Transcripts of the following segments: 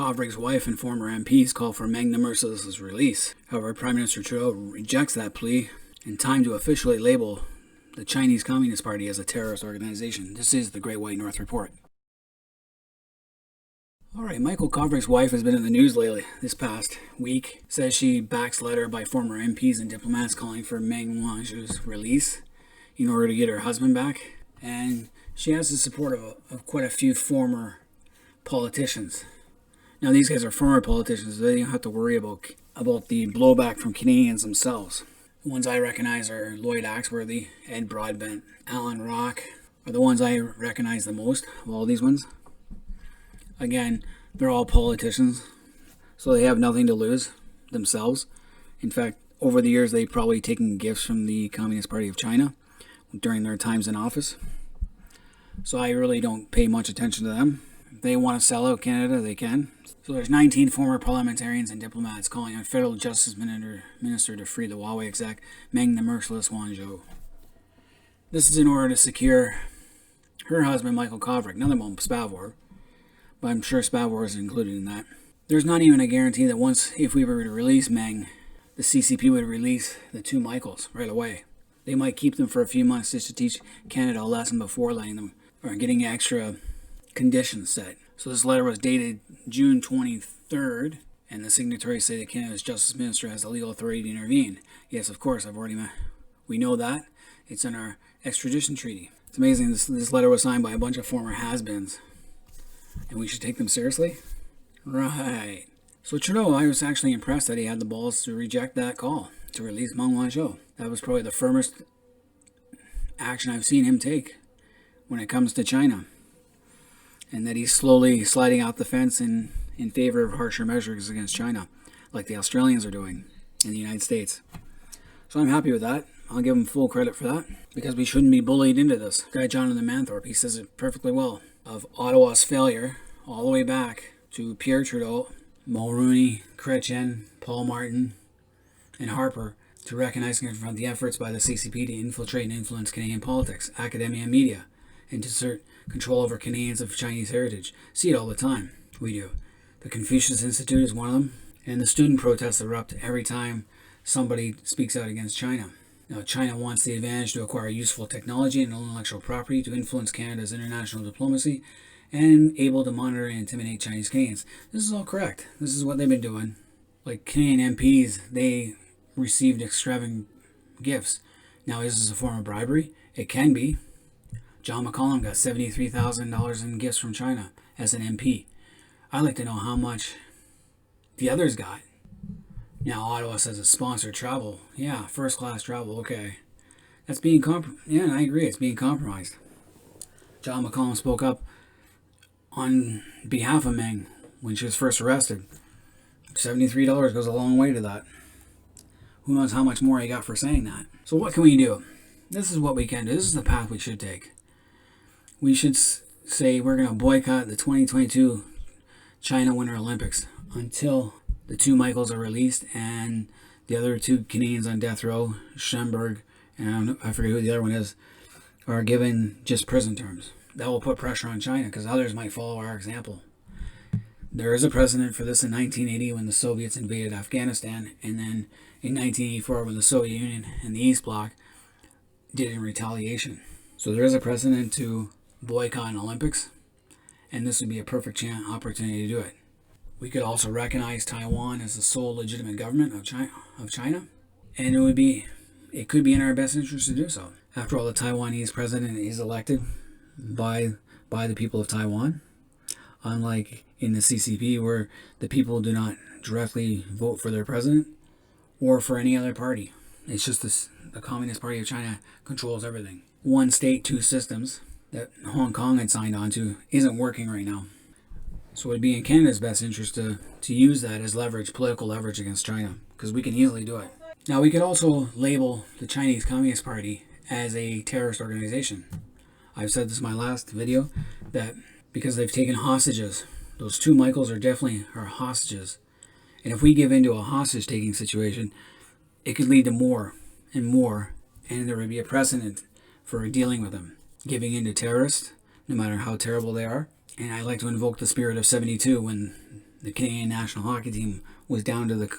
Kovrig's wife and former MPs call for Meng the Merciless' release. However, Prime Minister Trudeau rejects that plea in time to officially label the Chinese Communist Party as a terrorist organization. This is the Great White North Report. Alright, Michael Kovrig's wife has been in the news lately this past week. Says she backs letter by former MPs and diplomats calling for Meng Wanzhou's release in order to get her husband back. And she has the support of quite a few former politicians. Now these guys are former politicians, so they don't have to worry about the blowback from Canadians themselves. The ones I recognize are Lloyd Axworthy, Ed Broadbent, Alan Rock are the ones I recognize the most of all these ones. Again, they're all politicians, so they have nothing to lose themselves. In fact, over the years they've probably taken gifts from the Communist Party of China during their times in office. So I really don't pay much attention to them. If they want to sell out Canada, they can. So there's 19 former parliamentarians and diplomats calling on Federal Justice Minister to free the Huawei exec Meng the Merciless Wanzhou. This is in order to secure her husband Michael Kovrig, another one, Spavor, but I'm sure Spavor is included in that. There's not even a guarantee that if we were to release Meng, the CCP would release the two Michaels right away. They might keep them for a few months just to teach Canada a lesson before letting them or getting extra conditions set. So this letter was dated June 23rd, and the signatories say that Canada's Justice Minister has the legal authority to intervene. Yes, of course, we know that. It's in our extradition treaty. It's amazing this letter was signed by a bunch of former has-beens, and we should take them seriously? Right. So Trudeau, I was actually impressed that he had the balls to reject that call to release Meng Wanzhou. That was probably the firmest action I've seen him take when it comes to China. And that he's slowly sliding out the fence in favor of harsher measures against China, like the Australians are doing in the United States. So I'm happy with that. I'll give him full credit for that, because we shouldn't be bullied into this. Guy Jonathan Manthorpe, he says it perfectly well. Of Ottawa's failure, all the way back to Pierre Trudeau, Mulroney, Chrétien, Paul Martin, and Harper, to recognize and confront the efforts by the CCP to infiltrate and influence Canadian politics, academia, and media, and to assert control over Canadians of Chinese heritage. See it all the time. We do. The Confucius Institute is one of them, and the student protests erupt every time somebody speaks out against China. Now, China wants the advantage to acquire useful technology and intellectual property to influence Canada's international diplomacy and able to monitor and intimidate Chinese Canadians. This is all correct. This is what they've been doing. Like Canadian MPs, they received extravagant gifts. Now, is this a form of bribery? It can be. John McCollum got $73,000 in gifts from China as an MP. I'd like to know how much the others got. Now Ottawa says it's sponsored travel. Yeah, first class travel, okay. That's being yeah, I agree, it's being compromised. John McCollum spoke up on behalf of Meng when she was first arrested. $73 goes a long way to that. Who knows how much more he got for saying that. So what can we do? This is what we can do. This is the path we should take. We should say we're going to boycott the 2022 China Winter Olympics until the two Michaels are released and the other two Canadians on death row, Schemberg, and I forget who the other one is, are given just prison terms. That will put pressure on China because others might follow our example. There is a precedent for this in 1980 when the Soviets invaded Afghanistan, and then in 1984 when the Soviet Union and the East Bloc did it in retaliation. So there is a precedent to boycott an Olympics, and this would be a perfect opportunity to do it. We could also recognize Taiwan as the sole legitimate government of China, and it could be in our best interest to do so. After all, the Taiwanese president is elected by the people of Taiwan, unlike in the CCP where the people do not directly vote for their president or for any other party. It's just the Communist Party of China controls everything. One state, two systems that Hong Kong had signed on to isn't working right now. So it would be in Canada's best interest to use that as leverage, political leverage against China, because we can easily do it. Now, we could also label the Chinese Communist Party as a terrorist organization. I've said this in my last video, that because they've taken hostages, those two Michaels are definitely hostages. And if we give into a hostage-taking situation, it could lead to more and more, and there would be a precedent for dealing with them. Giving in to terrorists, no matter how terrible they are. And I like to invoke the spirit of 72 when the Canadian national hockey team was down to the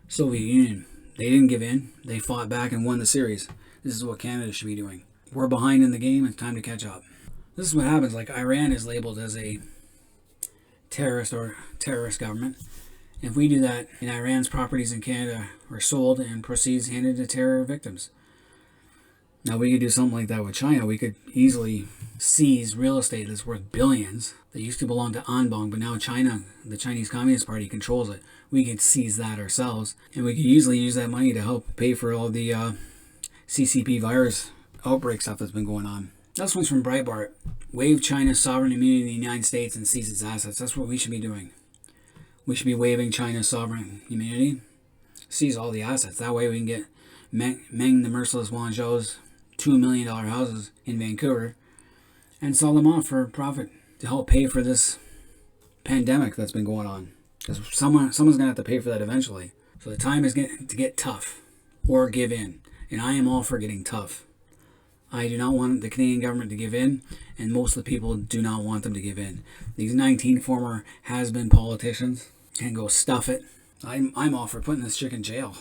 Soviet Union. They didn't give in. They fought back and won the series. This is what Canada should be doing. We're behind in the game. It's time to catch up. This is what happens. Like, Iran is labeled as a terrorist or terrorist government. If we do that, and Iran's properties in Canada are sold and proceeds handed to terror victims. Now, we could do something like that with China. We could easily seize real estate that's worth billions that used to belong to Anbang, but now China, the Chinese Communist Party, controls it. We could seize that ourselves, and we could easily use that money to help pay for all the CCP virus outbreak stuff that's been going on. This one's from Breitbart. Waive China's sovereign immunity in the United States and seize its assets. That's what we should be doing. We should be waiving China's sovereign immunity, seize all the assets. That way we can get Meng the Merciless Wanzhou's $2 million houses in Vancouver and sell them off for profit to help pay for this pandemic that's been going on. Because someone's going to have to pay for that eventually. So the time is to get tough or give in. And I am all for getting tough. I do not want the Canadian government to give in, and most of the people do not want them to give in. These 19 former has-been politicians can go stuff it. I'm all for putting this chick in jail.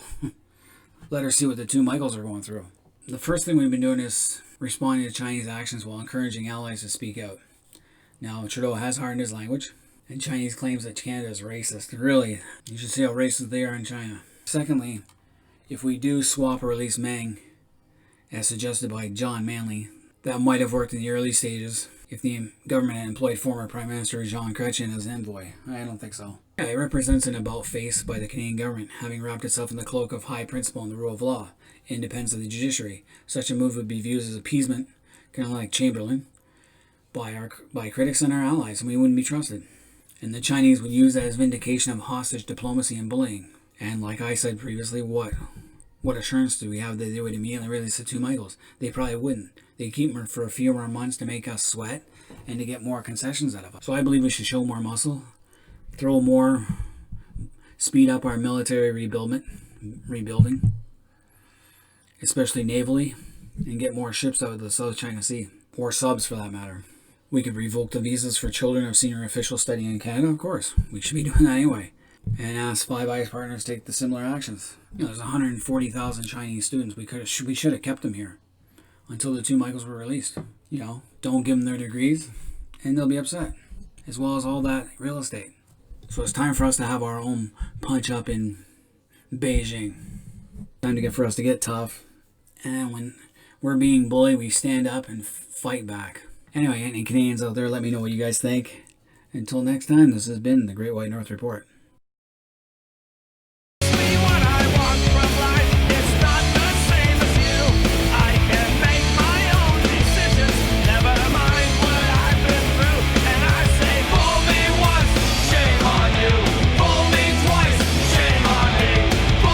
Let her see what the two Michaels are going through. The first thing we've been doing is responding to Chinese actions while encouraging allies to speak out. Now, Trudeau has hardened his language, and Chinese claims that Canada is racist. Really, you should see how racist they are in China. Secondly, if we do swap or release Meng, as suggested by John Manley, that might have worked in the early stages if the government had employed former Prime Minister Jean Chrétien as envoy. I don't think so. Yeah, it represents an about-face by the Canadian government, having wrapped itself in the cloak of high principle and the rule of law, independence of the judiciary. Such a move would be viewed as appeasement, kind of like Chamberlain, by critics and our allies, and we wouldn't be trusted. And the Chinese would use that as vindication of hostage diplomacy and bullying. And like I said previously, what assurance do we have that they would immediately release the two Michaels? They probably wouldn't. They'd keep them for a few more months to make us sweat and to get more concessions out of us. So I believe we should show more muscle, speed up our military rebuilding, especially navally, and get more ships out of the South China Sea, or subs for that matter. We could revoke the visas for children of senior officials studying in Canada, of course. We should be doing that anyway. And ask Five Eyes partners to take the similar actions. There's 140,000 Chinese students. We should have kept them here until the two Michaels were released. Don't give them their degrees, and they'll be upset, as well as all that real estate. So it's time for us to have our own punch up in Beijing. Time for us to get tough, and when we're being bullied, we stand up and fight back. Anyway, any Canadians out there, let me know what you guys think. Until next time, this has been the Great White North Report.